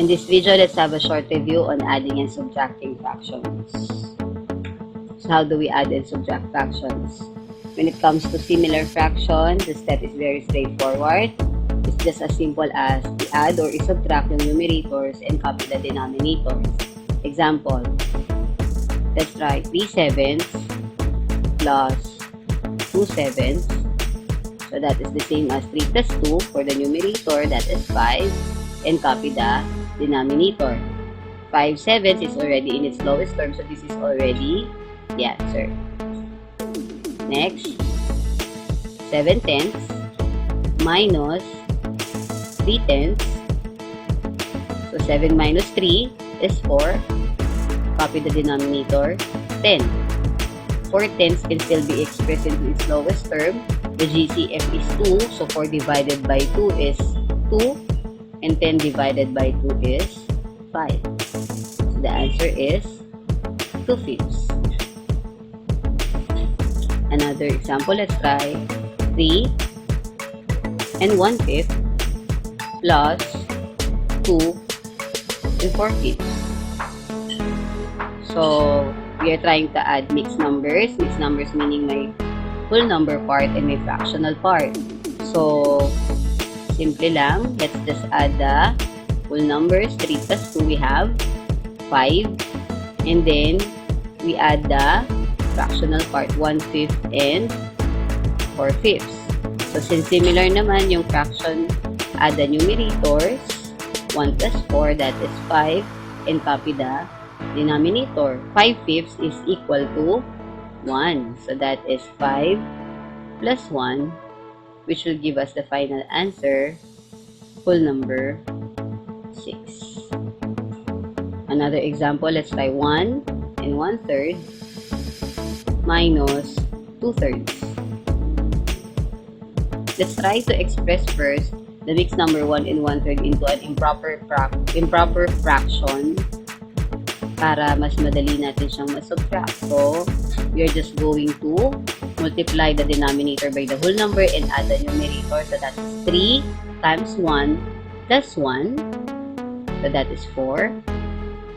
In this video, let's have a short review on adding and subtracting fractions. So how do we add and subtract fractions? When it comes to similar fraction, the step is very straightforward. It's just as simple as we add or subtract the numerators and copy the denominators. Example, let's try 3 sevenths plus 2 sevenths. So that is the same as 3 plus 2 for the numerator, that is 5, and copy the denominator. 5 sevenths is already in its lowest term, so this is already the answer. Next, 7 tenths minus 3 tenths. So 7 minus 3 is 4. Copy the denominator, 10. 4 tenths can still be expressed into its lowest term. The GCF is 2, so 4 divided by 2 is 2, and 10 divided by 2 is 5. So the answer is 2/5. Another example, let's try 3 and 1/5 plus 2 and 4/5. So we are trying to add mixed numbers. Mixed numbers meaning my whole number part and my fractional part. So simple lang, let's just add the whole numbers. 3 plus 2, we have 5. And then we add the fractional part, 1/5 and 4/5. So since similar naman yung fraction, add the numerators. 1 plus 4, that is 5, and copy the denominator. 5/5 is equal to 1. So that is 5 plus 1, which will give us the final answer, whole number 6. Another example, let's try 1 and 1/3 minus 2/3. Let's try to express first the mixed number 1 and 1/3 into an improper fraction para mas madali natin siyang masubtract. So we are just going to multiply the denominator by the whole number and add the numerator. So that is 3 times 1 plus 1. So that is 4.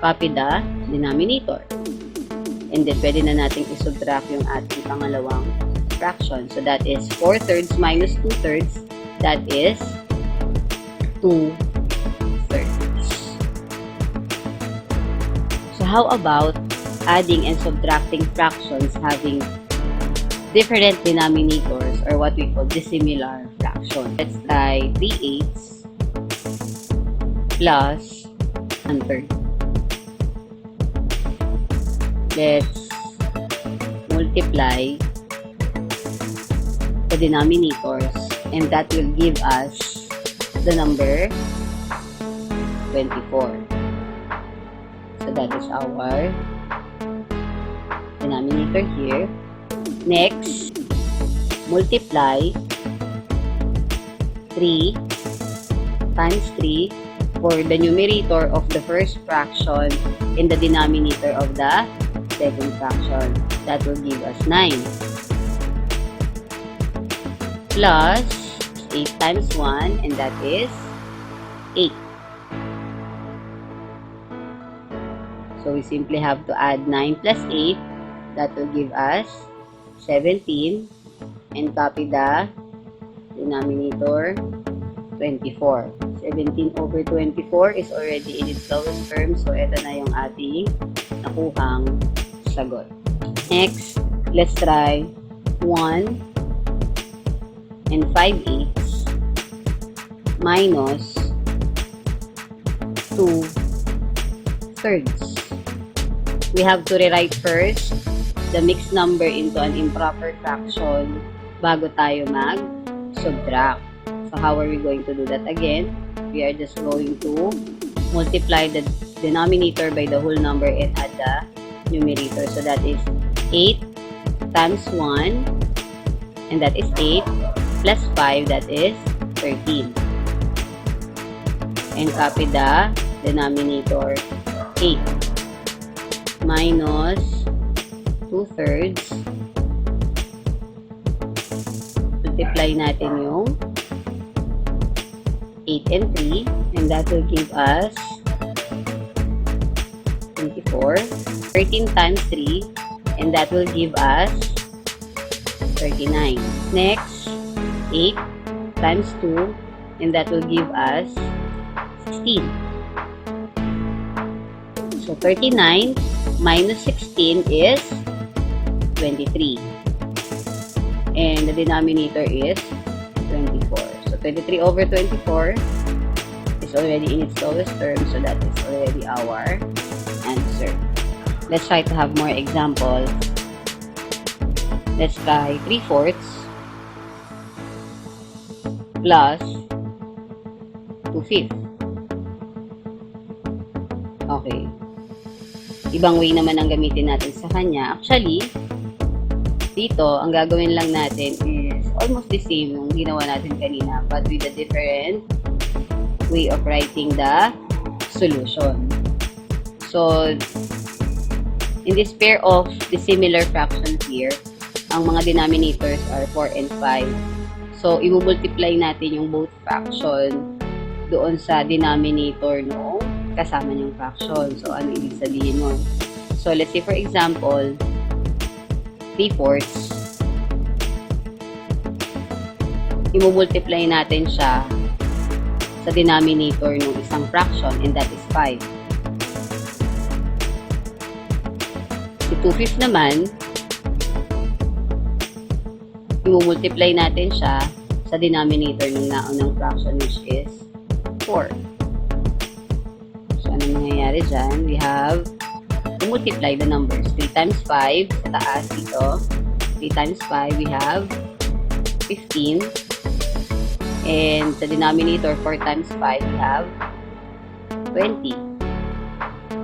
Copy the denominator. And then pwede na natin isubtract yung ating pangalawang fraction. So that is 4/3 minus 2/3. That is 2/3. So how about adding and subtracting fractions having different denominators, or what we call dissimilar fraction? Let's try 3/8 plus 1/3. Let's multiply the denominators, and that will give us the number 24. So that is our denominator here. Next, multiply 3 times 3 for the numerator of the first fraction in the denominator of the second fraction. That will give us 9. Plus 8 times 1, and that is 8. So we simply have to add 9 plus 8. That will give us 17, and copy the denominator, 24. 17 over 24 is already in its lowest term. So ito na yung ating nakuhang sagot. Next, let's try 1 and 5/8 minus 2/3. We have to rewrite first the mixed number into an improper fraction bago tayo mag-subtract. So how are we going to do that again? We are just going to multiply the denominator by the whole number and add the numerator. So that is 8 times 1, and that is 8, plus 5, that is 13. And copy the denominator, 8 minus 2/3. Multiply natin yung 8 and 3, and that will give us 24. 13 times 3, and that will give us 39. Next, 8 times 2, and that will give us 16. So 39 minus 16 is 23. And the denominator is 24. So 23 over 24 is already in its lowest term, so that is already our answer. Let's try to have more examples. Let's try 3/4 plus 2/5. Okay. Ibang way naman ang gamitin natin sa kanya. Actually, dito, ang gagawin lang natin is almost the same yung ginawa natin kanina, but with a different way of writing the solution. So, in this pair of dissimilar fractions here, ang mga denominators are 4 and 5. So, i-multiply natin yung both fraction doon sa denominator no kasama yung fraction. So, ano ibig sabihin nun? So, let's say for example, 3/4. I-multiply natin siya sa denominator ng isang fraction, and that is 5. Si 2/5 naman, i-multiply natin siya sa denominator ng naunang fraction, which is 4. So, ano mangyayari dyan? We have to multiply the numbers. 3 times 5 sa taas dito. 3 times 5, we have 15. And sa denominator, 4 times 5, we have 20.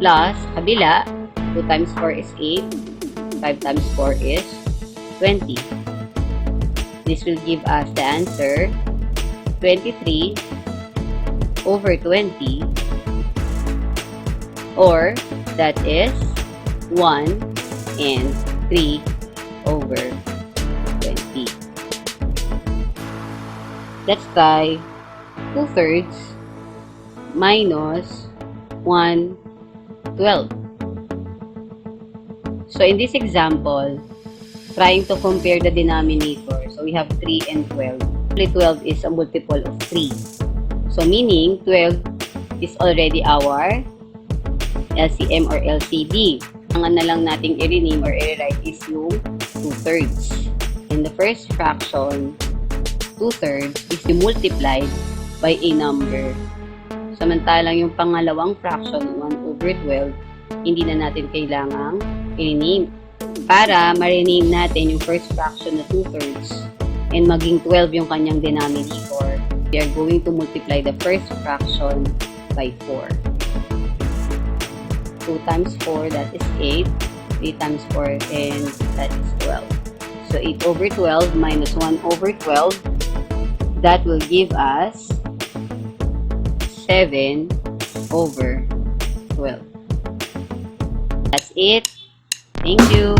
Plus, kabila, 2 times 4 is 8. 5 times 4 is 20. This will give us the answer 23 over 20, or that is 1 and 3 over 20. Let's try 2/3 minus 1/12. So in this example, trying to compare the denominator. So we have 3 and 12. 12 is a multiple of 3. So meaning 12 is already our LCM or LCD. Ang na lang nating i-rename or i-write is yung 2/3. In the first fraction, 2/3 is multiplied by a number. Samantalang yung pangalawang fraction, 1/12, hindi na natin kailangang i-rename. Para ma-rename natin yung first fraction na 2/3 and maging 12 yung kanyang denominator, we are going to multiply the first fraction by 4. 2 times 4, that is 8. 3 times 4, and that is 12. So 8/12 minus 1/12, that will give us 7/12. That's it. Thank you.